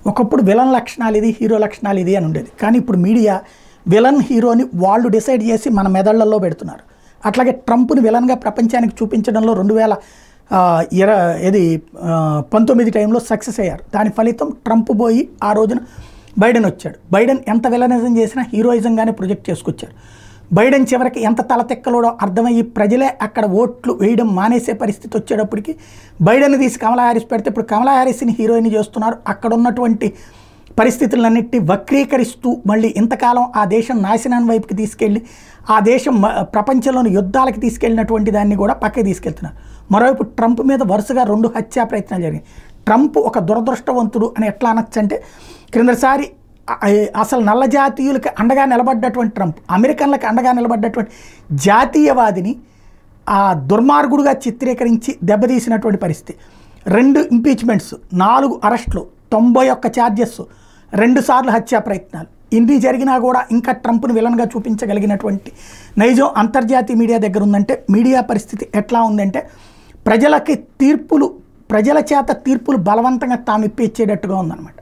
ఒకప్పుడు విలన్ లక్షణాలు ఇది, హీరో లక్షణాలు ఇది అని ఉండేది. కానీ ఇప్పుడు మీడియా విలన్ హీరోని వాళ్ళు డిసైడ్ చేసి మన మెదళ్లలో పెడుతున్నారు. అట్లాగే ట్రంప్ని విలన్గా ప్రపంచానికి చూపించడంలో 2019 టైంలో సక్సెస్ అయ్యారు. దాని ఫలితం ట్రంప్ పోయి ఆ రోజున బైడెన్ వచ్చాడు. బైడెన్ ఎంత విలనిజం చేసినా హీరోయిజంగానే ప్రొజెక్ట్ చేసుకొచ్చారు. బైడెన్ చివరికి ఎంత తలతెక్కలోడో అర్థమయ్యి ప్రజలే అక్కడ ఓట్లు వేయడం మానేసే పరిస్థితి వచ్చేటప్పటికి బైడెన్ తీసి కమలా హ్యారిస్ పెడితే ఇప్పుడు కమలా హ్యారిస్ని హీరోయిన్ చేస్తున్నారు. అక్కడ ఉన్నటువంటి పరిస్థితులన్నింటినీ వక్రీకరిస్తూ మళ్ళీ ఇంతకాలం ఆ దేశం నాశనాన్ని వైపుకి తీసుకెళ్ళి ఆ దేశం ప్రపంచంలోని యుద్ధాలకు తీసుకెళ్ళినటువంటి దాన్ని కూడా పక్కకి తీసుకెళ్తున్నారు. మరోవైపు ట్రంప్ మీద వరుసగా 2 హత్యా ప్రయత్నాలు జరిగాయి. ట్రంప్ ఒక దురదృష్టవంతుడు అని ఎట్లా అనొచ్చంటే, క్రిందసారి అసలు నల్ల జాతీయులకి అండగా నిలబడ్డటువంటి ట్రంప్ అమెరికన్లకు అండగా నిలబడ్డటువంటి జాతీయవాదిని ఆ దుర్మార్గుడుగా చిత్రీకరించి దెబ్బతీసినటువంటి పరిస్థితి. 2 ఇంపీచ్మెంట్స్, 4 అరెస్టులు, 91 ఛార్జెస్, 2 సార్లు హత్యా ప్రయత్నాలు. ఇన్ని జరిగినా కూడా ఇంకా ట్రంప్ను విలన్గా చూపించగలిగినటువంటి నైజం అంతర్జాతీయ మీడియా దగ్గర ఉందంటే, మీడియా పరిస్థితి ఎట్లా ఉందంటే ప్రజల చేత తీర్పులు బలవంతంగా తాము ఇప్పించేటట్టుగా ఉందన్నమాట.